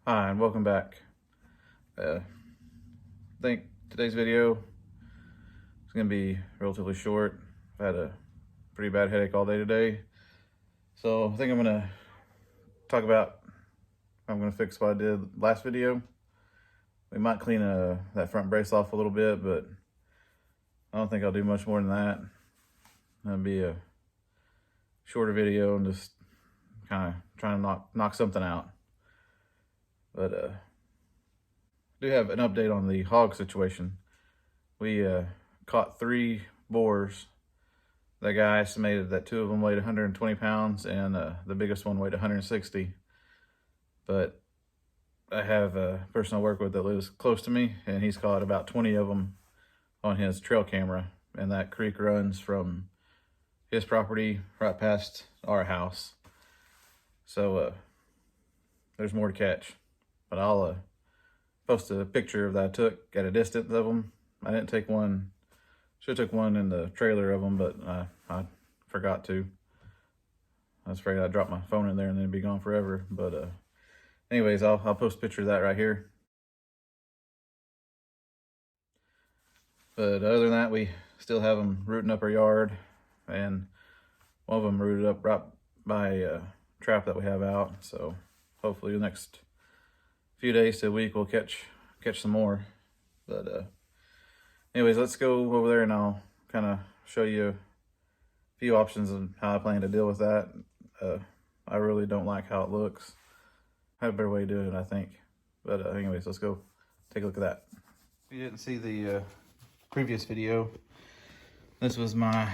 Hi, and welcome back. I think today's video is going to be relatively short. I've had a pretty bad headache all day today. So I think I'm going to talk about how I'm going to fix what I did last video. We might clean that front brace off a little bit, but I don't think I'll do much more than that. It'll be a shorter video and just kind of trying to knock something out. But I do have an update on the hog situation. We caught 3 boars. The guy estimated that 2 of them weighed 120 pounds and the biggest one weighed 160. But I have a person I work with that lives close to me, and he's caught about 20 of them on his trail camera. And that creek runs from his property right past our house. So there's more to catch. But I'll post a picture that I took at a distance of them. I didn't take one. Should have took one in the trailer of them, but I forgot to. I was afraid I'd drop my phone in there and then it'd be gone forever. But anyways, I'll post a picture of that right here. But other than that, we still have them rooting up our yard, and one of them rooted up right by a trap that we have out. So hopefully the next few days to a week we'll catch some more. But anyways, let's go over there and I'll kind of show you a few options of how I plan to deal with that. I really don't like how it looks. I have a better way of doing it, I think. But anyways, let's go take a look at that. If you didn't see the previous video, this was my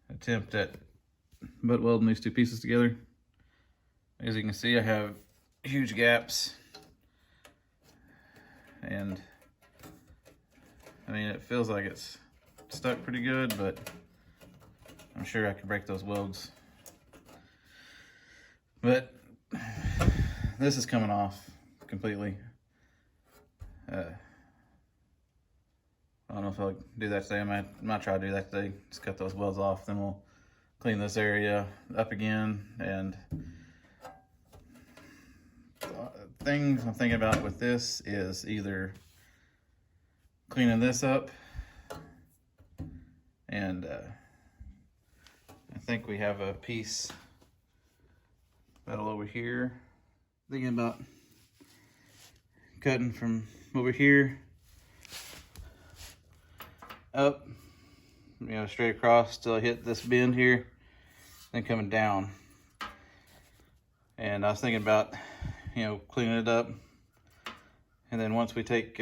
attempt at butt welding these 2 pieces together. As you can see, I have huge gaps, and I mean, it feels like it's stuck pretty good, but I'm sure I could break those welds. But this is coming off completely. I don't know if I'll do that today. I might try to do that today. Just cut those welds off, then we'll clean this area up again. And things I'm thinking about with this is either cleaning this up, and I think we have a piece metal over here. Thinking about cutting from over here up, straight across till I hit this bend here, then coming down. And I was thinking about cleaning it up, and then once we take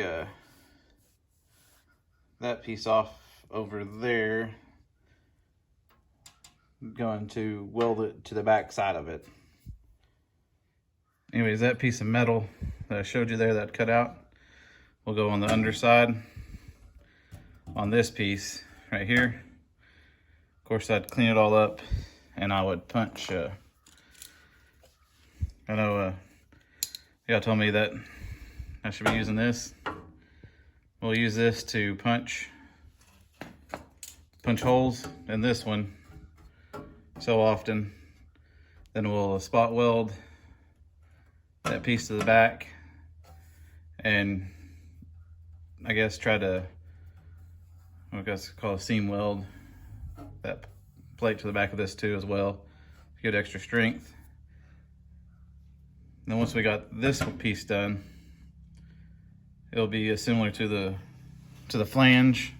that piece off over there, going to weld it to the back side of it. Anyways, that piece of metal that I showed you there that cut out will go on the underside on this piece right here. Of course, I'd clean it all up and I would punch. I know y'all told me that I should be using this. We'll use this to punch holes in this one so often. Then we'll spot weld that piece to the back, and I guess try to, I guess call a seam weld that plate to the back of this too as well to get extra strength. And then once we got this piece done, it'll be similar to the flange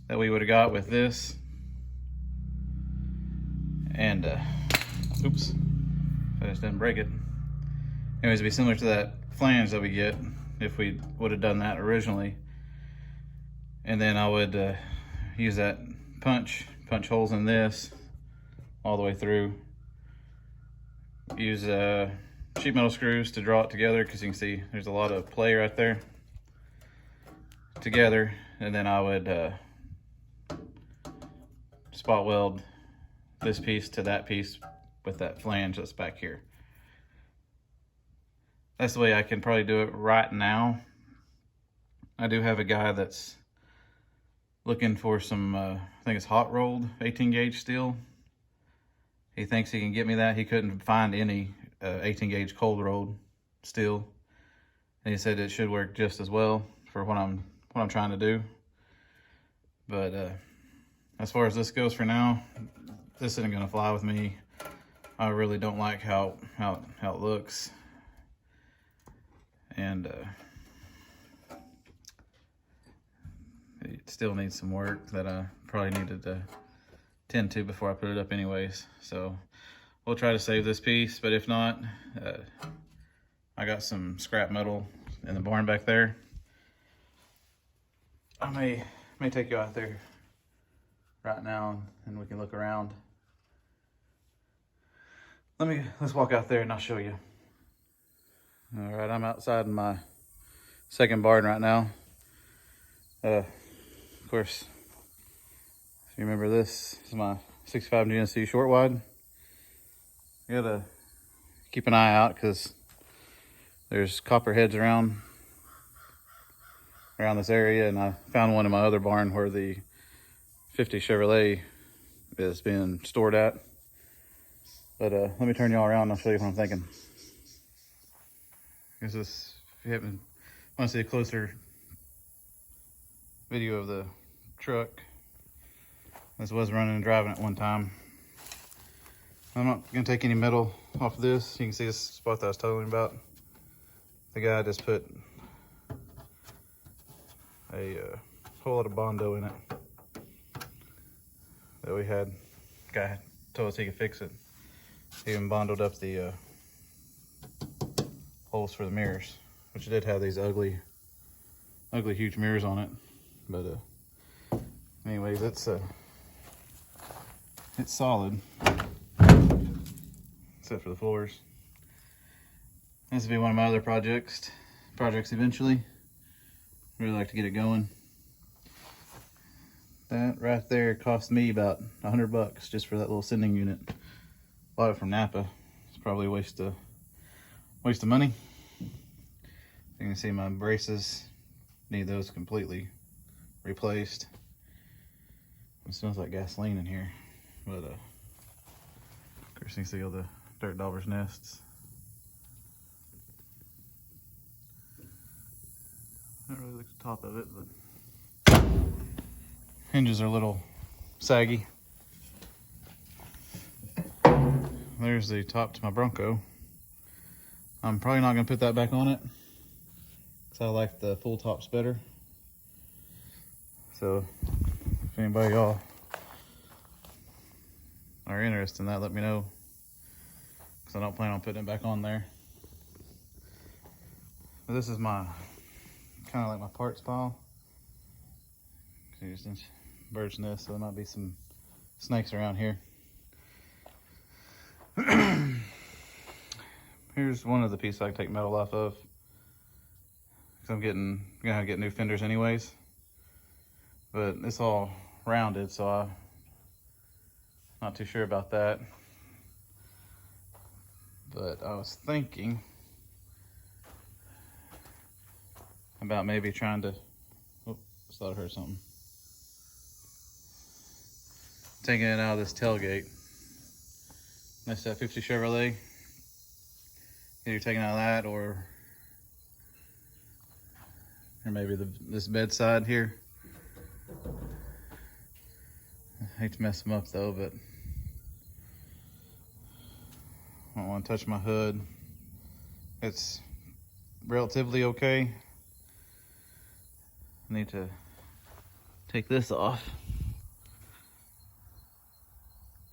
that we would have got with this. And oops, I just didn't break it. Anyways, it'd be similar to that flange that we get if we would have done that originally. And then I would use that punch holes in this all the way through. Use sheet metal screws to draw it together, because you can see there's a lot of play right there together. And then I would spot weld this piece to that piece with that flange that's back here. That's the way I can probably do it right now. I do have a guy that's looking for some, I think it's hot rolled 18 gauge steel. He thinks he can get me that. He couldn't find any 18 gauge cold rolled steel, and he said it should work just as well for what I'm trying to do. But as far as this goes for now, this isn't gonna fly with me. I really don't like how it looks, and it still needs some work that I probably needed to tend to before I put it up anyways. So we'll try to save this piece, but if not, I got some scrap metal in the barn back there. I may take you out there right now and we can look around. Let's walk out there and I'll show you. All right, I'm outside in my second barn right now. Of course, if you remember, this is my 65 GNC short wide. You gotta keep an eye out because there's copperheads around this area, and I found one in my other barn where the 50 Chevrolet is being stored at. But let me turn y'all around and I'll show you what I'm thinking. Because this, if you want to see a closer video of the truck, this was running and driving at one time. I'm not gonna take any metal off of this. You can see this spot that I was telling you about. The guy just put a whole lot of Bondo in it that we had. Guy told us he could fix it. He even Bondoed up the holes for the mirrors, which did have these ugly huge mirrors on it. But anyways, it's solid except for the floors. This will be one of my other projects eventually. Really like to get it going. That right there cost me about $100 just for that little sending unit. Bought it from Napa. It's probably a waste of money. You can see my braces, need those completely replaced. It smells like gasoline in here, but of course you can see all the dirt dauber's nests. Not really like the top of it, but hinges are a little saggy. There's the top to my Bronco. I'm probably not gonna put that back on it because I like the full tops better. So if anybody y'all are interested in that, let me know, because I don't plan on putting it back on there. But this is my kind of like my parts pile. Here's this bird's nest, so there might be some snakes around here. Here's one of the pieces I can take metal off of, because I'm gonna have to get new fenders anyways. But it's all rounded, so I'm not too sure about that. But I was thinking about maybe trying to, oh, just thought I heard something. Taking it out of this tailgate. That's that 50 Chevrolet. Either taking out of that or maybe this bedside here. I hate to mess them up though, but I don't want to touch my hood. It's relatively okay. I need to take this off.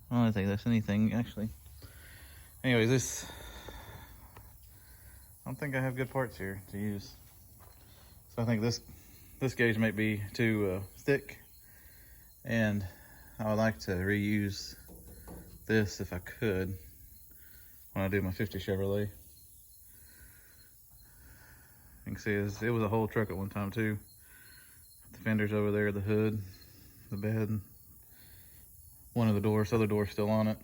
I don't think that's anything actually. Anyways, I don't think I have good parts here to use. So I think this gauge might be too thick, and I would like to reuse this if I could when I do my 50 Chevrolet. You can see it was a whole truck at one time too. The fenders over there, the hood, the bed, one of the doors, other door's still on it.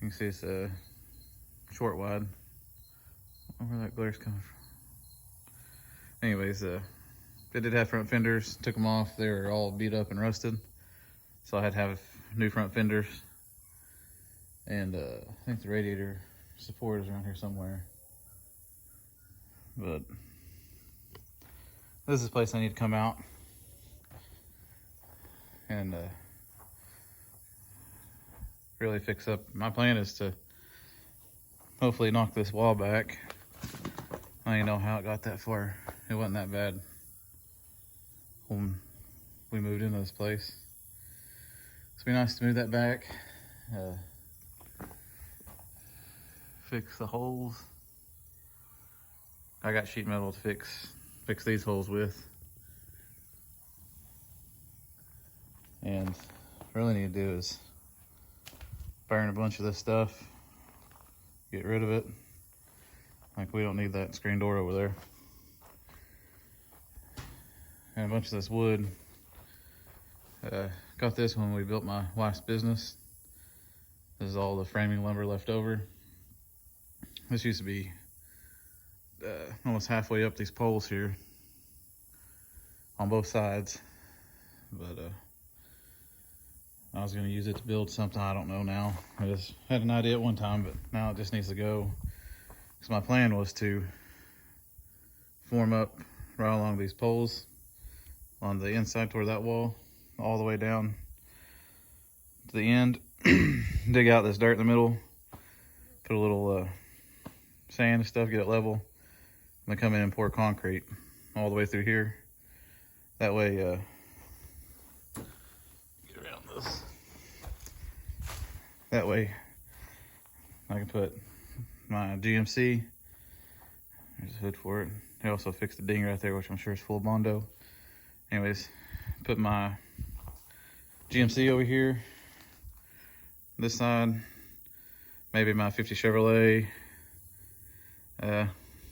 You can see it's a short wide. I don't know where that glare's coming from. Anyways, they did have front fenders, took them off. They were all beat up and rusted. So I had to have new front fenders. And I think the radiator support is around here somewhere. But this is a place I need to come out and really fix up. My plan is to hopefully knock this wall back. I don't even know how it got that far. It wasn't that bad when we moved into this place. It's be nice to move that back, fix the holes. I got sheet metal to fix these holes with. And what I really need to do is burn a bunch of this stuff, get rid of it. Like, we don't need that screen door over there. And a bunch of this wood. Got this when we built my wife's business. This is all the framing lumber left over. This used to be almost halfway up these poles here on both sides. But I was gonna use it to build something, I don't know now. I just had an idea at one time, but now it just needs to go. Because my plan was to form up right along these poles on the inside toward that wall, all the way down to the end. Dig out this dirt in the middle, put a little sand and stuff, get it level, and then come in and pour concrete all the way through here. That way, get around this. That way, I can put my GMC. There's a hood for it. I also fixed the ding right there, which I'm sure is full of Bondo. Anyways, put my GMC over here. This side, maybe my 50 Chevrolet, the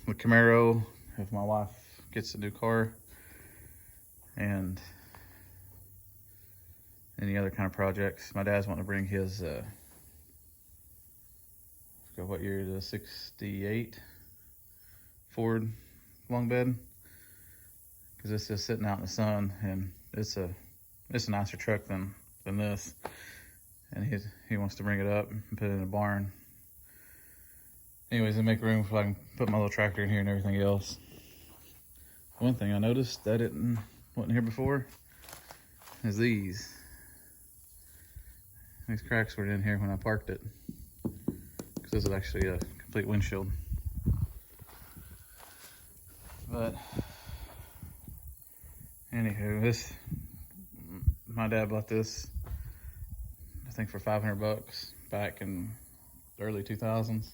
Camaro, if my wife gets a new car, and any other kind of projects. My dad's wanting to bring his, I forgot what year it is, 68 Ford long bed, because it's just sitting out in the sun, and it's a nicer truck than this. And he wants to bring it up and put it in a barn. Anyways, and make room so I can put my little tractor in here and everything else. One thing I noticed that wasn't here before is these cracks were in here when I parked it, because this is actually a complete windshield. But anywho, my dad bought this, I think, for $500 back in the early 2000s.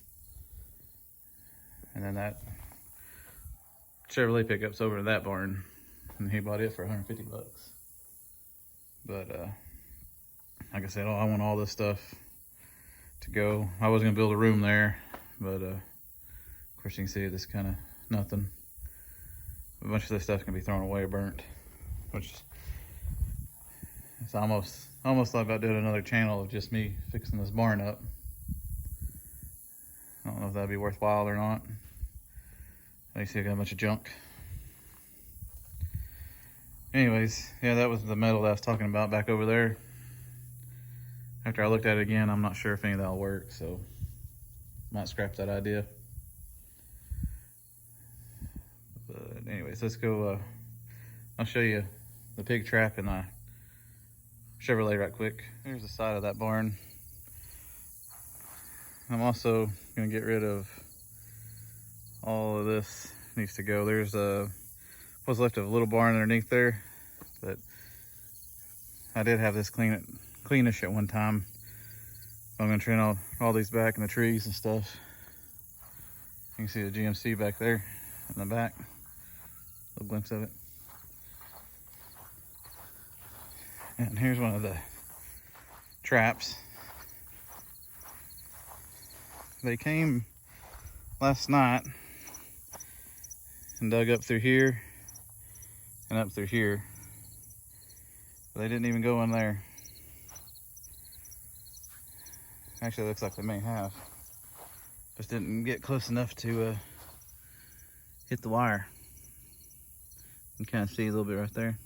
And then that Chevrolet pickup's over in that barn, and he bought it for $150. But like I said, I want all this stuff to go. I was gonna build a room there, but of course you can see it's kind of nothing. A bunch of this stuff can be thrown away or burnt, which it's almost thought about doing another channel of just me fixing this barn up. I don't know if that'd be worthwhile or not. You see I got a bunch of junk. Anyways, yeah, that was the metal that I was talking about back over there. After I looked at it again, I'm not sure if any of that will work, so might scrap that idea. But anyways, let's go. I'll show you the pig trap and the Chevrolet right quick. Here's the side of that barn. I'm also gonna get rid of all of this. Needs to go. There's what's left of a little barn underneath there, but I did have this cleanish at one time. I'm gonna trim all these back and the trees and stuff. You can see the GMC back there in the back. A little glimpse of it. And here's one of the traps. They came last night and dug up through here and up through here. But they didn't even go in there. Actually, it looks like they may have. Just didn't get close enough to hit the wire. You can kind of see a little bit right there.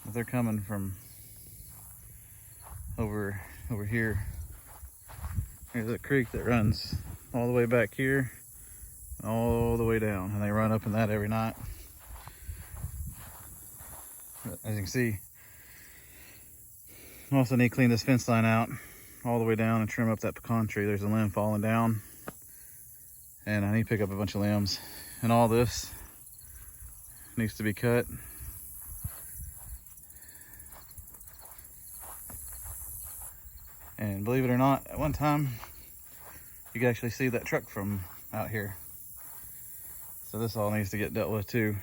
But they're coming from over here. There's a creek that runs all the way back here, all the way down, and they run up in that every night. But as you can see, I also need to clean this fence line out all the way down and trim up that pecan tree. There's a limb falling down, and I need to pick up a bunch of limbs. And all this needs to be cut. And believe it or not, at one time, you could actually see that truck from out here. So this all needs to get dealt with too.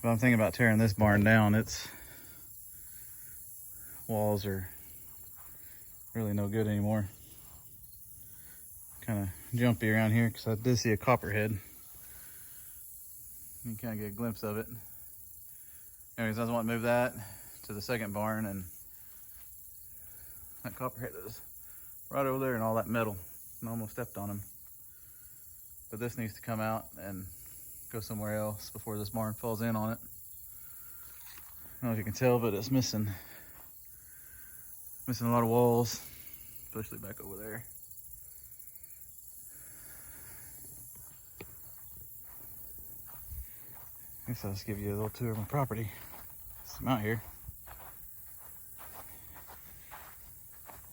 But I'm thinking about tearing this barn down. Its walls are really no good anymore. Kind of jumpy around here because I did see a copperhead. You can kind of get a glimpse of it. Anyways, I just want to move that to the second barn, and that copperhead is right over there and all that metal. I almost stepped on him. But this needs to come out and go somewhere else before this barn falls in on it. I don't know if you can tell, but it's missing a lot of walls, especially back over there. I guess I'll just give you a little tour of my property. I'm out here.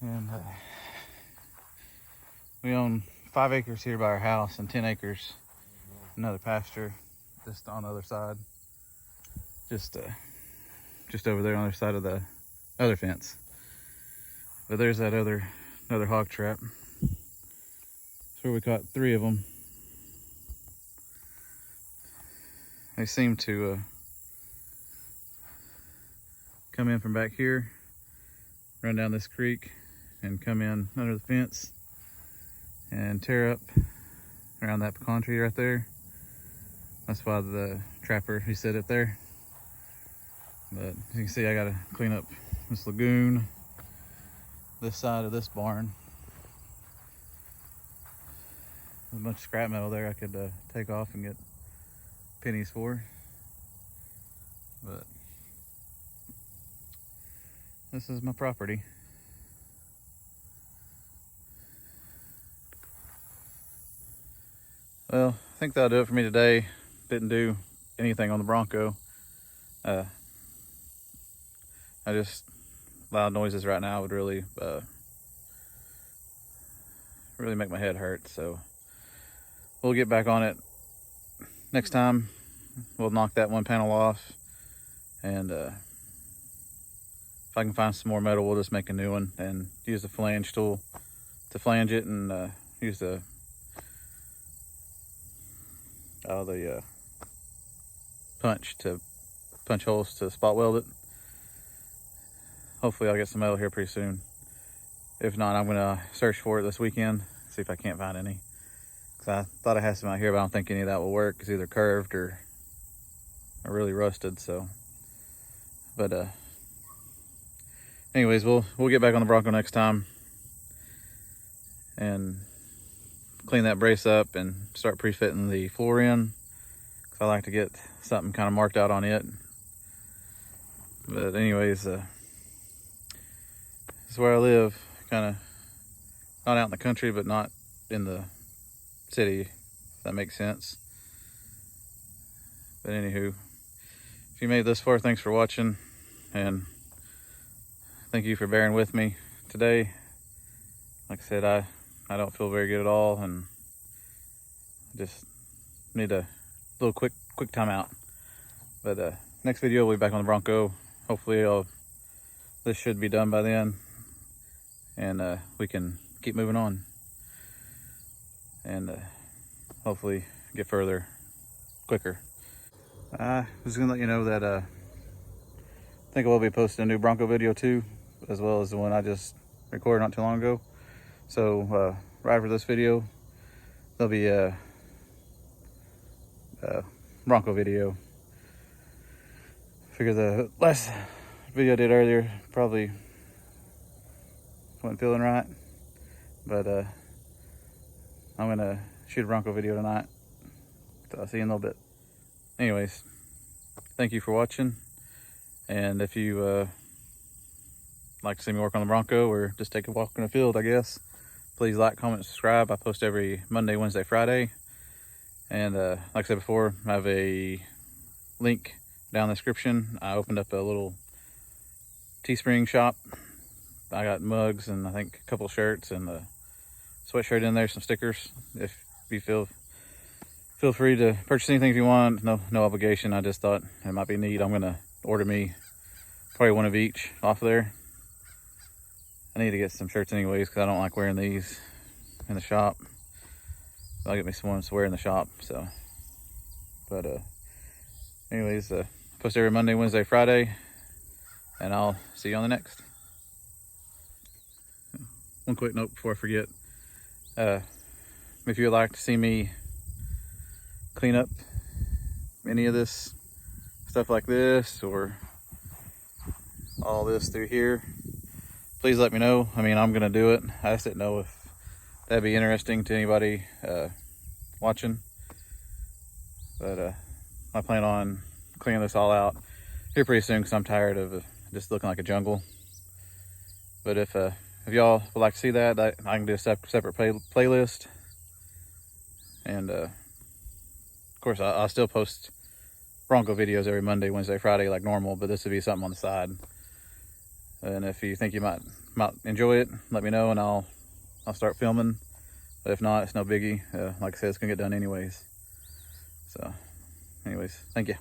And we own 5 acres here by our house and 10 acres another pasture just on the other side. Just over there on the other side of the other fence. But there's that another hog trap. That's where we caught 3 of them. They seem to come in from back here, run down this creek, and come in under the fence and tear up around that pecan tree right there. That's why the trapper, he set it there. But as you can see, I gotta clean up this lagoon, this side of this barn. There's a bunch of scrap metal there I could take off and get pennies for. But this is my property. Well, I think that'll do it for me today. Didn't do anything on the Bronco. I just, loud noises right now would really make my head hurt. So we'll get back on it next time. We'll knock that one panel off, and if I can find some more metal, we'll just make a new one and use the flange tool to flange it, and use the punch to punch holes to spot weld it. Hopefully I'll get some metal here pretty soon. If not, I'm gonna search for it this weekend, see if I can't find any. Cause I thought I had some out here, but I don't think any of that will work. It's either curved or really rusted. So, but anyways, we'll get back on the Bronco next time and clean that brace up and start pre-fitting the floor in. Cause I like to get something kind of marked out on it. But anyways, this is where I live. Kind of not out in the country, but not in the city, if that makes sense. But anywho, if you made it this far, thanks for watching, and thank you for bearing with me today. Like I said, I don't feel very good at all, and just need a little quick time out. But next video we'll be back on the Bronco. Hopefully this should be done by then, and we can keep moving on, and hopefully get further quicker. I was gonna let you know that I think I will be posting a new Bronco video too, as well as the one I just recorded not too long ago. So right after this video, there'll be a Bronco video. Figure the last video I did earlier probably wasn't feeling right, but I'm gonna shoot a Bronco video tonight. So I'll see you in a little bit. Anyways, thank you for watching, and if you like to see me work on the Bronco or just take a walk in the field, I guess, please like, comment, subscribe. I post every Monday, Wednesday, Friday. And like I said before, I have a link down in the description. I opened up a little Teespring shop. I got mugs and I think a couple of shirts and a sweatshirt in there, some stickers. If you feel free to purchase anything if you want. No obligation. I just thought it might be neat. I'm gonna order me probably one of each off of there. I need to get some shirts anyways because I don't like wearing these in the shop. I'll get me some ones to wear in the shop. So, but anyways, post every Monday, Wednesday, Friday, and I'll see you on the next. One quick note before I forget. If you would like to see me clean up any of this stuff like this or all this through here, please let me know. I mean, I'm gonna do it. I just didn't know if that'd be interesting to anybody watching, but I plan on cleaning this all out here pretty soon because I'm tired of just looking like a jungle. But if y'all would like to see that, I can do a separate playlist. And of course, I'll still post Bronco videos every Monday, Wednesday, Friday like normal, but this would be something on the side. And if you think you might enjoy it, let me know and I'll start filming. But if not, it's no biggie. Like I said, it's gonna get done anyways. So anyways, thank you.